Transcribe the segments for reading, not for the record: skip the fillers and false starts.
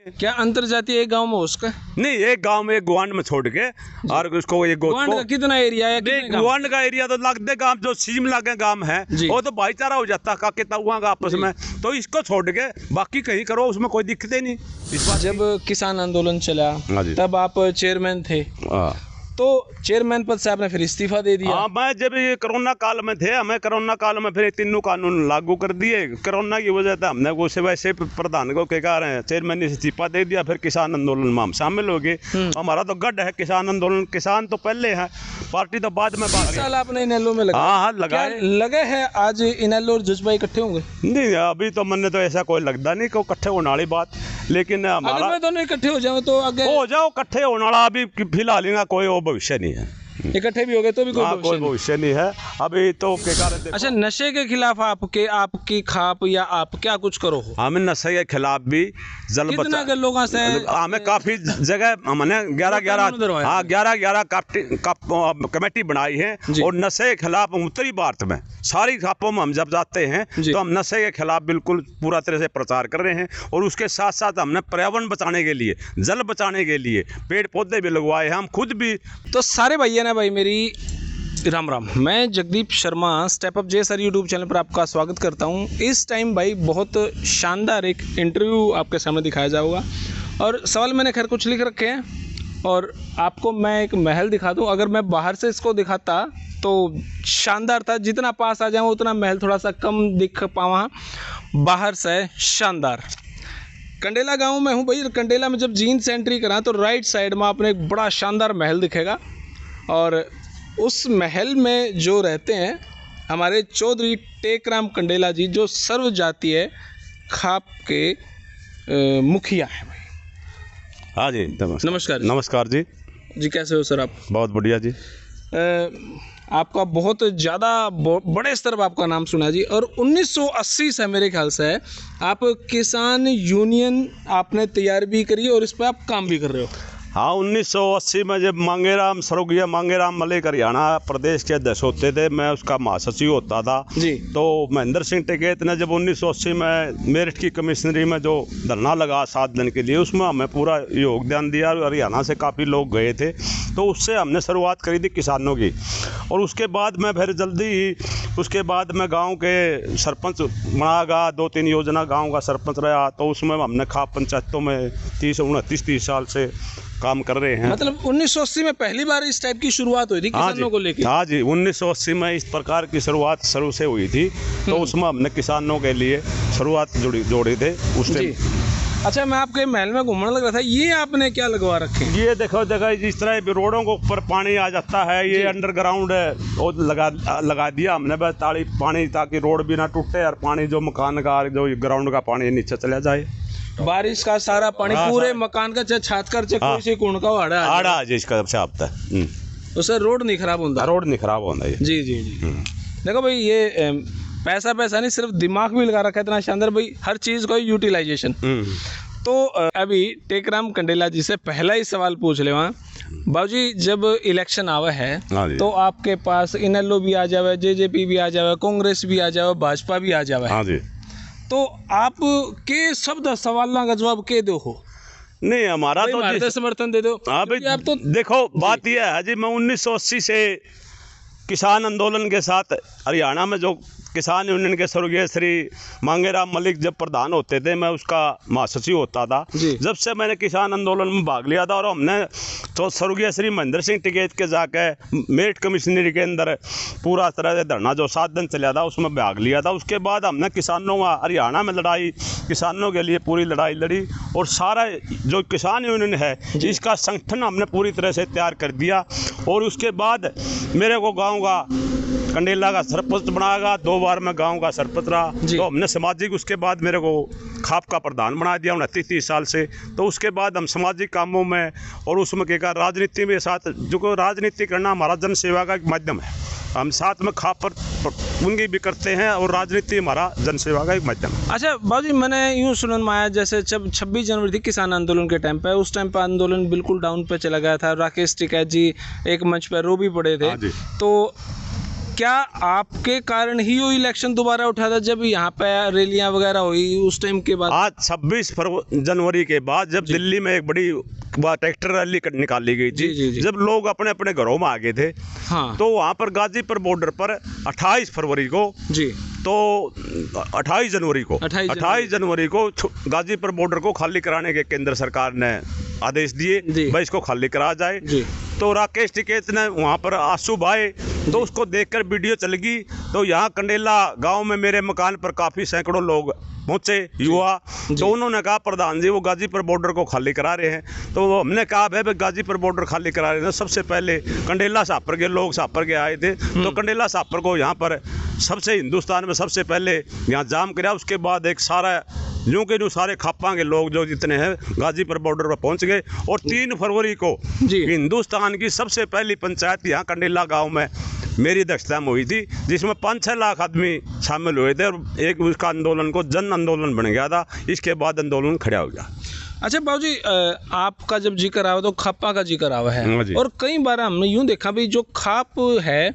क्या अंतर जातीय एक गांव में उसका नहीं, एक गांव में एक गुआंड में छोड़ के और उसको एक गुआंड का कितना एरिया है? गुआंड का एरिया तो लगते गांव जो सीम लागे गांव है वो तो भाईचारा हो जाता का कितना का आपस में, तो इसको छोड़ के बाकी कहीं करो, उसमें कोई दिक्कत ही नहीं। इस बात जब किसान आंदोलन चला तब आप चेयरमैन थे, तो चेयरमैन पद से आपने फिर इस्तीफा दे दिया। हाँ, मैं जब ये कोरोना काल में थे, हमें कोरोना काल में फिर तीनों कानून लागू कर दिए। कोरोना की वजह से हमने वो से वैसे प्रधान को क्या कह रहे हैं, चेयरमैन ने इस्तीफा दे दिया। फिर किसान आंदोलन में हम शामिल हो गए। हमारा तो गढ़ है किसान आंदोलन, किसान तो पहले है, पार्टी तो बाद में। साल आपने इनेलो में लगा? हाँ लगाए लगे है। आज इनेलो और जज्बा इकट्ठे होंगे? नहीं, अभी तो मैंने तो ऐसा कोई लगता नहीं कि इकट्ठे होने वाली बात, लेकिन हमारा दोनों इकट्ठे हो जाओ तो आगे हो जाओ। इकट्ठे होने वाला अभी फिलहाल इनका कोई वो भविष्य नहीं है। इकट्ठे भी हो गए तो भी कोई भविष्य नहीं है अभी तो। अच्छा, नशे के खिलाफ आपकी खाप या आप क्या कुछ करो? हमें नशे के खिलाफ भी जल बचा लोगों से हमें काफी जगह हमने 11 कमेटी बनाई है और नशे के खिलाफ उत्तरी भारत में सारी खापों में हम जब जाते हैं तो हम नशे के खिलाफ बिल्कुल पूरा तरह से प्रचार कर रहे हैं। और उसके साथ साथ हमने पर्यावरण बचाने के लिए, जल बचाने के लिए पेड़ पौधे भी लगवाए हैं हम खुद भी। तो सारे भैया ना भाई मेरी राम राम, मैं जगदीप शर्मा स्टेप अप जे सर यूट्यूब चैनल पर आपका स्वागत करता हूं। इस टाइम भाई बहुत शानदार एक इंटरव्यू आपके सामने दिखाया जाएगा और सवाल मैंने खैर कुछ लिख रखे हैं और आपको मैं एक महल दिखा दूं। अगर मैं बाहर से इसको दिखाता तो शानदार था, जितना पास आ जाऊँ उतना महल थोड़ा सा कम दिख पावा। बाहर से शानदार कंडेला गाँव में हूँ भाई। कंडेला में जब जीन्स एंट्री करा तो राइट साइड में आपने एक बड़ा शानदार महल दिखेगा और उस महल में जो रहते हैं हमारे चौधरी टेकराम कंडेला जी, जो सर्व जातीय खाप के मुखिया हैं भाई। हाँ जी, नमस्कार। नमस्कार जी। जी कैसे हो सर आप? बहुत बढ़िया जी। आपका बहुत ज़्यादा बड़े स्तर पर आपका नाम सुना जी। और 1980 से मेरे ख्याल से आप किसान यूनियन आपने तैयार भी करी और इस पर आप काम भी कर रहे हो। हाँ, 1980 में जब मांगेराम मलिक हरियाणा प्रदेश के अध्यक्ष होते थे, मैं उसका महासचिव होता था जी। तो महेंद्र सिंह टिकैत ने जब 1980 में मेरठ की कमिश्नरी में जो धरना लगा 7 दिन के लिए, उसमें हमें पूरा योगदान दिया। हरियाणा से काफ़ी लोग गए थे, तो उससे हमने शुरुआत करी थी किसानों की। और उसके बाद मैं फिर जल्दी ही उसके बाद मैं गाँव के सरपंच बनागा, 2-3 योजना गाँव का सरपंच रहा। तो उसमें हमने खाप पंचायतों में 30 साल से काम कर रहे हैं। मतलब 1980 में पहली बार इस टाइप की शुरुआत हुई थी किसानों को लेकर? हाँ जी, 1980 में इस प्रकार की शुरुआत शुरू से हुई थी। तो उसमें हमने किसानों के लिए शुरुआत जोड़ी थे उस टाइम। अच्छा, मैं आपके महल में घूमने लग रहा था, ये आपने क्या लगवा रखे? ये देखो जिस तरह रोडों के ऊपर पानी आ जाता है, ये अंडरग्राउंड वो लगा दिया हमने बस ताड़ी पानी, ताकि रोड भी ना टूटे और पानी जो मकान का जो ग्राउंड का पानी नीचे चला जाए। बारिश का सारा पानी पूरे मकान का छत कर कोई से कोण का आड़ा जिसका आपता है तो सर रोड नहीं खराब होता? रोड नहीं खराब होता है। जी जी जी। देखो भाई, ये पैसा नहीं, सिर्फ दिमाग भी लगा रखा है इतना शानदार भाई, हर चीज़ को यूटिलाइजेशन। तो अभी टेकराम कंडेला जी से पहला ही सवाल पूछ ले वहाँ बाबूजी, जब इलेक्शन आवा है तो आपके पास इनेलो भी आ जावे, जेजेपी भी आ जावे, कांग्रेस भी आ जावे, भाजपा भी आ जावे। हाँ जी। तो आप के शब्द सवालों का जवाब के दो हो? नहीं, हमारा तो समर्थन दे दो। हाँ भाई, आप तो देखो बात यह है जी, मैं 1980 से किसान आंदोलन के साथ हरियाणा में जो किसान यूनियन के स्वर्गीय श्री मांगेराम मलिक जब प्रधान होते थे, मैं उसका महासचिव होता था। जब से मैंने किसान आंदोलन में भाग लिया था और हमने तो स्वर्गीय श्री महेंद्र सिंह टिकैत के जाके मेरठ कमिश्नरी के अंदर पूरा तरह से धरना जो 7 दिन चला था उसमें भाग लिया था। उसके बाद हमने किसानों में हरियाणा में लड़ाई, किसानों के लिए पूरी लड़ाई लड़ी और सारा जो किसान यूनियन है इसका संगठन हमने पूरी तरह से तैयार कर दिया। और उसके बाद मेरे को गाँव का कंडेला का सरपंच बनाएगा, 2 बार मैं गांव का सरपंच रहा। तो हमने सामाजिक, उसके बाद मेरे को खाप का प्रधान बना दिया 29-30 साल से। तो उसके बाद हम सामाजिक कामों में और उसमें क्या राजनीति में साथ, जो राजनीति करना हमारा जन सेवा का एक माध्यम है, हम साथ में खाप पर पूंगी भी करते हैं और राजनीति हमारा जन सेवा का एक माध्यम है। अच्छा बाबूजी, मैंने यूँ सुनन में आया जैसे जब 26 जनवरी थी किसान आंदोलन के टाइम पे, उस टाइम पर आंदोलन बिल्कुल डाउन पे चला गया था। राकेश टिकैत जी एक मंच पर रो भी पड़े थे। तो क्या आपके कारण ही वो इलेक्शन दोबारा उठा था जब यहाँ पे रैलियां वगैरह हुई उस टाइम के बाद? आज 26 जनवरी के बाद जब दिल्ली में एक बड़ी ट्रैक्टर रैली निकाली गई थी, जी। जब लोग अपने अपने घरों में आ गए थे, हाँ, तो वहाँ पर गाजीपुर बॉर्डर पर 28 फरवरी को जी, तो 28 जनवरी को गाजीपुर बॉर्डर को खाली कराने के केंद्र सरकार ने आदेश दिए, भाई इसको खाली करा जाए। तो राकेश टिकैत ने वहाँ पर आंसू बहाए, तो उसको देखकर वीडियो चल गई। तो यहाँ कंडेला गांव में मेरे मकान पर काफ़ी सैकड़ों लोग पहुँचे, युवा। तो उन्होंने कहा प्रधान जी वो गाजीपुर बॉर्डर को खाली करा रहे हैं। तो हमने कहा भाई गाजीपुर बॉर्डर खाली करा रहे हैं, सबसे पहले कंडेला सापर के लोग सापर के आए थे, तो कंडेला सापर को यहाँ पर सबसे हिंदुस्तान में सबसे पहले यहाँ जाम कराया। उसके बाद एक सारा यूँ के जो सारे खापा के लोग जो जितने हैं गाजीपुर बॉर्डर पर पहुँच गए। और 3 फरवरी को हिंदुस्तान की सबसे पहली पंचायत यहाँ कंडेला गाँव में मेरी अध्यक्षता में हुई थी, जिसमें 5-6 लाख आदमी शामिल हुए थे और एक उसका आंदोलन को जन आंदोलन बन गया था। इसके बाद आंदोलन खड़ा हो गया। अच्छा बाबूजी, आपका जब जिक्र आवा तो खापा का जिक्र आवा है, और कई बार हमने यूँ देखा भी जो खाप है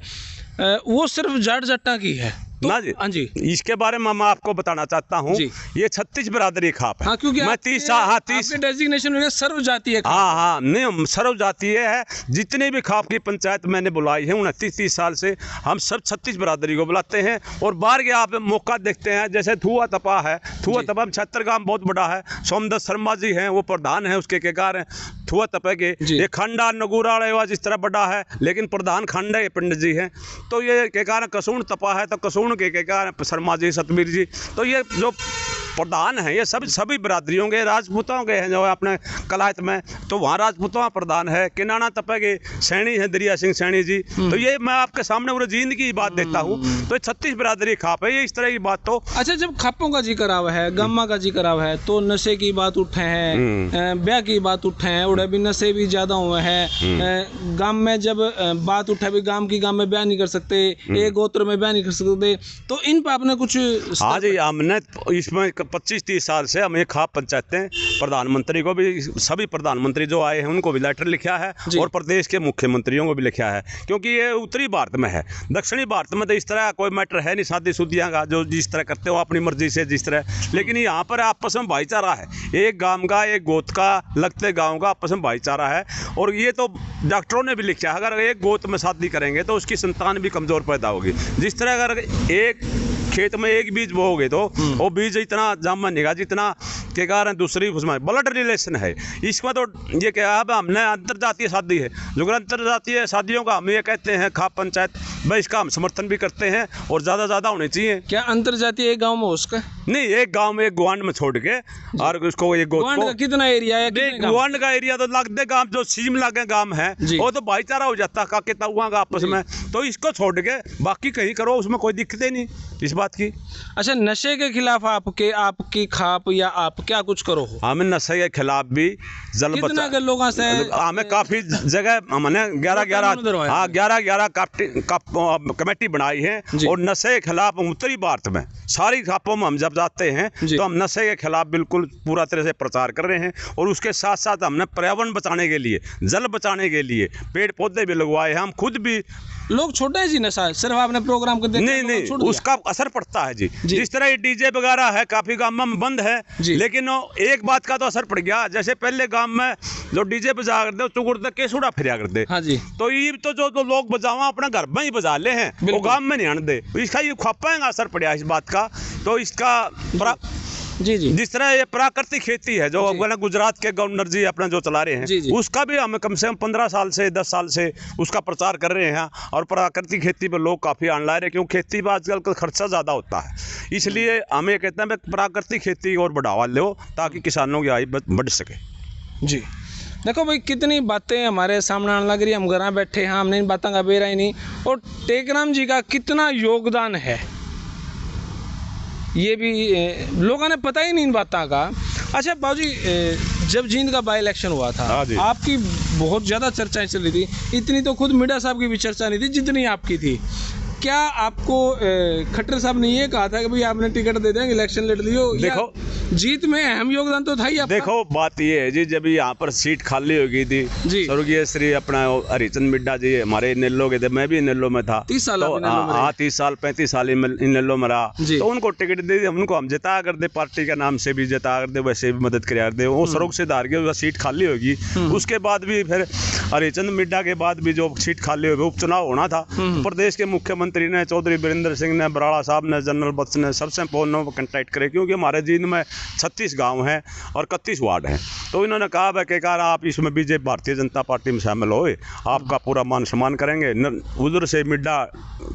वो सिर्फ जाट जट्टा की है तो, ना जी, हाँ जी, इसके बारे में मैं आपको बताना चाहता हूँ, ये 36 बिरादरी खाप है। हाँ, क्योंकि मैं 30 डेजिग्नेशन में सर्व जातीय। हाँ, नहीं सर्व जातीय है। जितने भी खाप की पंचायत मैंने बुलाई है 29-30 साल से, हम सब 36 बिरादरी को बुलाते हैं। और बाहर के आप मौका देखते हैं, जैसे थुआ तपा है, थुआ तपा में छत्तरगाम बहुत बड़ा है, सोमदत्त शर्मा जी हैं, वो प्रधान है, उसके केकार हैं थुआ तपे के। ये खंडा नगूरा जिस तरह बड़ा है, लेकिन प्रधान खंडा के पंडित जी हैं। तो ये केकार कसून तपा है, तो कसून के शर्मा जी, सतबीर जी, तो ये जो प्रधान हैं ये सभी बिरादरियों के, राजपूतों के हैं जो अपने कलायत में, तो वहाँ राजपूतों का प्रधान है। किनाना तपे के सैनी हैं दरिया सिंह सैनी जी। तो ये मैं आपके सामने वो जींद की बात देता हूँ। तो 36 बिरादरी खाप है, ये इस तरह की बात। तो अच्छा, जब खापों का जिक्र आवा है, गम्मा का जिक्र आवा है, तो नशे की बात उठे हैं, ब्याह की बात उठे हैं, उड़े भी नशे भी ज्यादा हुए हैं। गांव में जब बात उठे भी गांव में ब्याह नहीं कर सकते, एक गोत्र में ब्याह नहीं कर सकते, तो इन पर आपने कुछ? हाँ जी, हमने इसमें 25-30 साल से हम ये खाप पंचायतें प्रधानमंत्री को भी, सभी प्रधानमंत्री जो आए हैं उनको भी लेटर लिखा है, और प्रदेश के मुख्यमंत्रियों को भी लिखा है, क्योंकि ये उत्तरी भारत में है। दक्षिणी भारत में तो इस तरह कोई मैटर है नहीं, शादी शुदियाँ का जो जिस तरह करते हो अपनी मर्जी से जिस तरह, लेकिन यहाँ पर आपस में भाईचारा है, एक गांव का, एक गोत का, लगते गाँव का आपस में भाईचारा है। और ये तो डॉक्टरों ने भी लिखा है, अगर एक गोत में शादी करेंगे तो उसकी संतान भी कमज़ोर पैदा होगी। जिस तरह अगर एक खेत में एक बीज बोओगे तो वो बीज इतना जामा निगा जितना के कारण दूसरी उसमें ब्लड रिलेशन है। इसमें तो ये क्या है, हमने अंतर्जातीय शादी है, जो अंतर्जातीय शादियों का हम ये कहते हैं खाप पंचायत, भाई इसका हम समर्थन भी करते हैं और ज़्यादा होनी चाहिए। क्या अंतर्जातीय एक गाँव में उसका नहीं, एक गांव में एक गुआंड में छोड़ के, और उसको एक गुआंड का कितना एरिया है? गुआंड का एरिया तो लगते गांव जो सीम लागे गांव है वो तो भाईचारा हो जाता काके ताऊआ का आपस में, तो इसको छोड़ के बाकी कहीं करो, उसमें कोई दिक्कत ही नहीं इस बात की। अच्छा, नशे के खिलाफ आपकी खाप या आप क्या कुछ करो? हमें नशे के खिलाफ भी जल बचा लोगों से हमें काफी जगह हमने 11 कमेटी बनाई है, और नशे के खिलाफ उत्तरी भारत में सारी खापों में हम जब जाते हैं तो हम नशे के खिलाफ बिल्कुल पूरा तरह से प्रचार कर रहे हैं। और उसके साथ साथ हमने पर्यावरण बचाने के लिए, जल बचाने के लिए पेड़ पौधे भी लगवाए हैं। हम खुद भी लोग छोटे हैं जी नशा, सिर्फ आपने प्रोग्राम को नहीं उसका असर पड़ता है जी। जिस तरह ये डीजे वगैरह है काफी गांव में बंद है, लेकिन एक बात का तो असर पड़ गया। जैसे पहले गांव में जो डीजे बजा करते चुगुड़ के सूड़ा फिरिया करते, हाँ जी, तो ये तो जो लोग बजावा अपने घर में ही बजा ले हैं, वो गांव में नहीं आने दे, इसका ये खापाएंगा असर पड़ा इस बात का। तो इसका जी जिस तरह ये प्राकृतिक खेती है जो गुजरात के गवर्नर जी अपना जो चला रहे हैं, उसका भी हम कम से कम 15 साल से 10 साल से उसका प्रचार कर रहे हैं। और प्राकृतिक खेती पर लोग काफ़ी आने ला रहे हैं, क्योंकि खेती पर आजकल का खर्चा ज़्यादा होता है। इसलिए हम ये कहते हैं प्राकृतिक खेती और बढ़ावा लो ताकि किसानों की आय बढ़ सके। जी देखो भाई, कितनी बातें हमारे सामने आने लग रही है, हम घर बैठे हैं, हमने इन बातों का बेरा ही नहीं। और टेकराम जी का कितना योगदान है ये भी लोगों ने पता ही नहीं इन बातों का। अच्छा बाबूजी, जब जींद का बाई इलेक्शन हुआ था आपकी बहुत ज़्यादा चर्चाएं चल रही थी, इतनी तो खुद मीडिया साहब की भी चर्चा नहीं थी जितनी आपकी थी। क्या आपको खट्टर साहब ने ये कहा था कि भाई आपने टिकट दे देंगे, इलेक्शन लड़ लियो? देखो जीत में अहम योगदान तो था ही आपका। देखो बात ये है जी, जब यहाँ पर सीट खाली हो गई थी, जी। स्वर्गीय श्री अपना हरिचंद मिड्डा जी हमारे इनेलो के थे, मैं भी इनेलो में था 30 साल तो आप इनेलो में रहे। 30 साल 35 साल इनेलो में रहा, जी। तो उनको टिकट दे दी, उनको हम जिता कर दे, पार्टी के नाम से भी जिता कर दे, वैसे भी मदद कर दे, वो स्वर्ग से धार के सीट खाली होगी। उसके बाद भी फिर हरिचंद मिड्डा के बाद भी जो सीट खाली होगी, उपचुनाव होना था, प्रदेश के मुख्यमंत्री ने चौधरी वीरेंद्र सिंह ने, बराड़ा साहब ने, जनरल बत्स ने सबसे फोन कॉन्टैक्ट करे, क्योंकि हमारे जींद में 36 गांव हैं और 31 वार्ड हैं। तो इन्होंने कहा भाई के कार आप इसमें बीजेपी भारतीय जनता पार्टी में शामिल हो, आपका पूरा मान सम्मान करेंगे। उधर से मिड्डा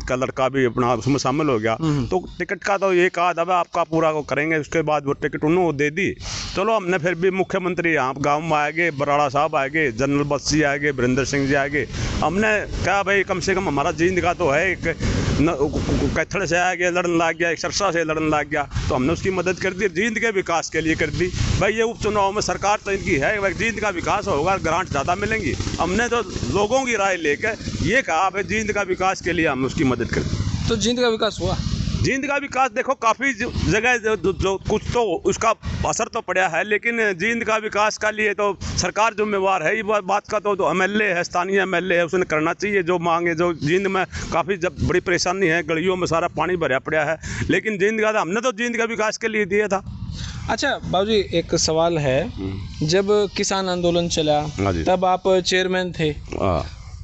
का लड़का भी अपना उसमें शामिल हो गया, तो टिकट का तो ये कहा था आपका पूरा को करेंगे। उसके बाद वो टिकट उन्होंने दे दी। चलो हमने फिर भी मुख्यमंत्री यहाँ गाँव में आएंगे, बराड़ा साहब आएंगे, जनरल बत्स जी आएंगे, वीरेंद्र सिंह जी आएंगे। हमने कहा भाई कम से कम हमारा जींद का तो है, एक कैथड़ से आ गया लड़न लग गया, एक सरसा से लड़न लग गया, तो हमने उसकी मदद कर दी, जींद के विकास के लिए कर दी। भाई ये उपचुनाव में सरकार तो इनकी है, भाई जींद का विकास होगा, ग्रांट ज़्यादा मिलेंगी। हमने तो लोगों की राय लेकर ये कहा भाई जींद का विकास के लिए हम उसकी मदद कर दी। तो जींद का विकास हुआ? जींद का विकास देखो काफ़ी जगह जो कुछ तो उसका असर तो पड़ा है, लेकिन जींद का विकास के लिए तो सरकार जिम्मेवार है। ये बात का तो एमएलए है, स्थानीय एमएलए है, उसने करना चाहिए जो मांगे। जो जींद में काफ़ी जब बड़ी परेशानी है, गलियों में सारा पानी भरा पड़ा है, लेकिन जींद का हमने तो जींद का विकास के लिए दिया था। अच्छा बाबूजी, एक सवाल है, जब किसान आंदोलन चला तब आप चेयरमैन थे,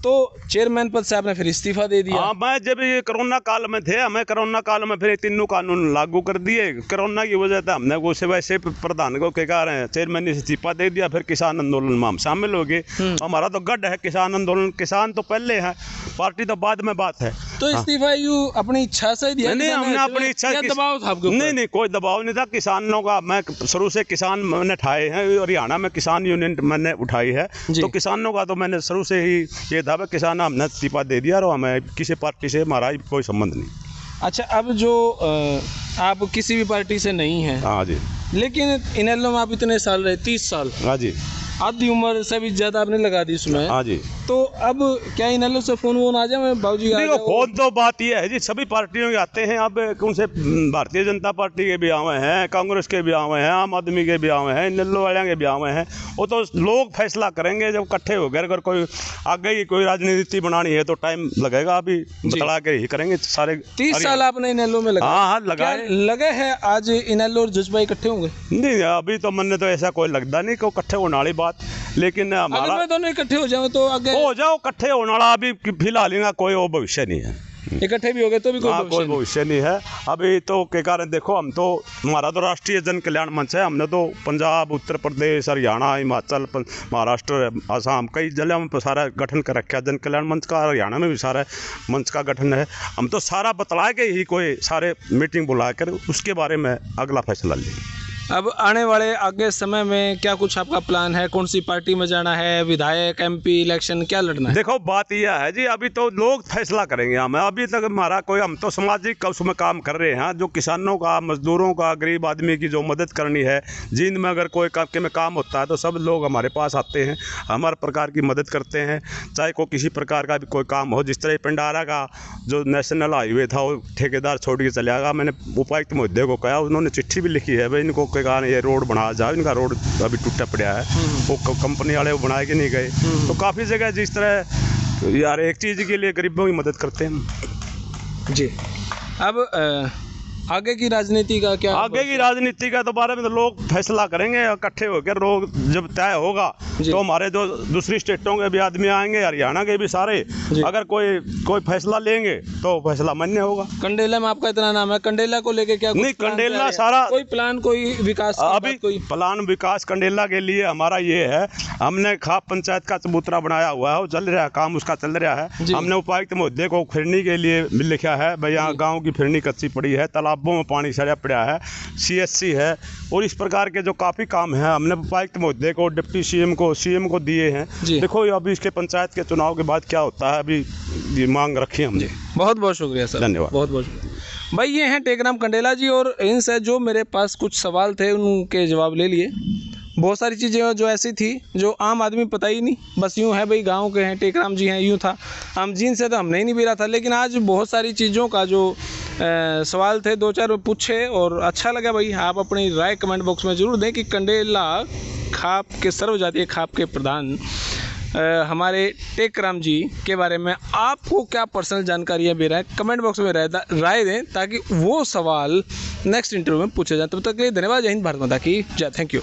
तो चेयरमैन पद से आपने फिर इस्तीफा दे दिया। हाँ, मैं जब ये कोरोना काल में थे, हमें कोरोना काल में फिर तीनों कानून लागू कर दिए। कोरोना की वजह से हमने वो से वैसे प्रधान को क्या कह रहे हैं, चेयरमैन ने इस्तीफा दे दिया। फिर किसान आंदोलन में हम शामिल हो गए। हमारा तो गढ़ है किसान आंदोलन, किसान तो पहले है, पार्टी तो बाद में बात है। तो इस्तीफा यूँ अपनी इच्छा से दिया? नहीं, हमने अपनी इच्छा, दबाव था आपके ऊपर? नहीं, कोई दबाव नहीं था। किसानों का मैं शुरू से किसान मैंने उठाए हैं, हरियाणा में किसान यूनियन मैंने उठाई है, तो किसानों का तो मैंने शुरू से ही ये था, किसान हमने इस्तीफा दे दिया और हमें किसी पार्टी से हमारा कोई संबंध नहीं। अच्छा, अब जो आप किसी भी पार्टी से नहीं हैं, हाँ जी, लेकिन इनेलो में आप इतने साल रहे, 30 साल, हाँ जी, आधी उम्र से भी ज्यादा आपने लगा दी इसमें। हाँ जी। तो अब क्या इनेलो से फोन वोन आ जाए, मैं बाबूजी आ जाओ? फोन तो बात ये है जी, सभी पार्टियों के आते हैं। अब कौन से भारतीय जनता पार्टी के भी आवे हैं, कांग्रेस के भी आवे हैं, आम आदमी के भी आवे हैं, इनेलो वाले के भी आवे हैं। वो तो लोग फैसला करेंगे जब इकट्ठे हो गए। अगर कोई आगे की कोई राजनीति बनानी है तो टाइम लगेगा, अभी बतला के ही करेंगे सारे। 30 साल आपने इनेलो में लगा? हाँ, लगाए लगे है। आज इनेलो और जज्बा इकट्ठे होंगे? नहीं, अभी तो मैंने तो ऐसा कोई लगता नहीं कि इकट्ठे होने वाली बात, लेकिन अगर मैं दोनों इकट्ठे हो जाऊं तो आगे हो जाओ। इकट्ठे होने वाला अभी फिलहाल इनका कोई वो भविष्य नहीं है। इकट्ठे भी हो गए तो भी कोई भविष्य नहीं है अभी तो। के कारण देखो, हम तो हमारा तो राष्ट्रीय जन कल्याण मंच है। हमने तो पंजाब, उत्तर प्रदेश, हरियाणा, हिमाचल, महाराष्ट्र, आसाम, कई जिले में सारा गठन कर रखा है जन कल्याण मंच का। हरियाणा में भी सारा मंच का गठन है। हम तो सारा बतला के ही कोई सारे मीटिंग बुला कर उसके बारे में अगला फैसला लें। अब आने वाले आगे समय में क्या कुछ आपका प्लान है? कौन सी पार्टी में जाना है? विधायक, एमपी इलेक्शन क्या लड़ना है? देखो बात यह है जी, अभी तो लोग फैसला करेंगे। हमें अभी तक हमारा कोई, हम तो सामाजिक उसमें काम कर रहे हैं। जो किसानों का, मजदूरों का, गरीब आदमी की जो मदद करनी है, जींद में अगर कोई में काम होता है तो सब लोग हमारे पास आते हैं, हमारे प्रकार की मदद करते हैं। चाहे कोई किसी प्रकार का भी कोई काम हो, जिस तरह पिंडारा का जो नेशनल हाईवे था वो ठेकेदार छोड़ के चले आएगा। मैंने उपायुक्त महोदय को कहा, उन्होंने चिट्ठी भी लिखी है भाई इनको कहा ये रोड बना जाओ। इनका रोड अभी टूटा पड़ा है, वो कंपनी वाले वो बना के नहीं गए। तो काफ़ी जगह जिस तरह यार एक चीज़ के लिए गरीबों की मदद करते हैं जी। अब आगे की राजनीति का क्या? आगे की राजनीति का तो बारे में तो लोग फैसला करेंगे इकट्ठे होकर। लोग जब तय होगा तो हमारे जो दूसरी स्टेटों के भी आदमी आएंगे, हरियाणा के भी सारे, अगर कोई फैसला लेंगे तो फैसला मान्य होगा। कंडेला में आपका इतना नाम है, कंडेला को लेके क्या? नहीं, कंडेला सारा कोई प्लान, कोई विकास अभी कोई प्लान विकास कंडेला के लिए हमारा ये है, हमने खाप पंचायत का चबूतरा बनाया हुआ है, वो चल रहा है, काम उसका चल रहा है। हमने उपायुक्त महोदय को फिरनी के लिए लिखा है भाई यहाँ गाँव की फिरनी कच्ची पड़ी है, तालाबों में पानी सड़ा पड़ा है, CSC है, और इस प्रकार के जो काफ़ी काम है हमने उपायुक्त महोदय को, डिप्टी CM को दिए हैं। देखो अभी इसके पंचायत के चुनाव के बाद क्या होता है, अभी ये मांग रखी है हमने। बहुत बहुत शुक्रिया सर, धन्यवाद। बहुत बहुत शुक्रिया भाई। ये हैं टेकराम कंडेला जी, और इनसे जो मेरे पास कुछ सवाल थे उनके जवाब ले लिए। बहुत सारी चीज़ें जो ऐसी थी जो आम आदमी पता ही नहीं, बस यूँ है भाई गांव के हैं, टेकराम जी हैं, यूँ था। हम जीन से तो हमने ही नहीं बिरा था, लेकिन आज बहुत सारी चीज़ों का जो सवाल थे 2-4 पूछे और अच्छा लगा भाई। आप अपनी राय कमेंट बॉक्स में ज़रूर दें कि कंडेला खाप के सर्वजातीय खाप के प्रधान हमारे टेकराम जी के बारे में आपको क्या पर्सनल जानकारियाँ भी रहे, कमेंट बॉक्स में राय दें ताकि वो सवाल नेक्स्ट इंटरव्यू में पूछे जाए। तब तक के लिए धन्यवाद। जय हिंद, भारत माता की जय। Thank you.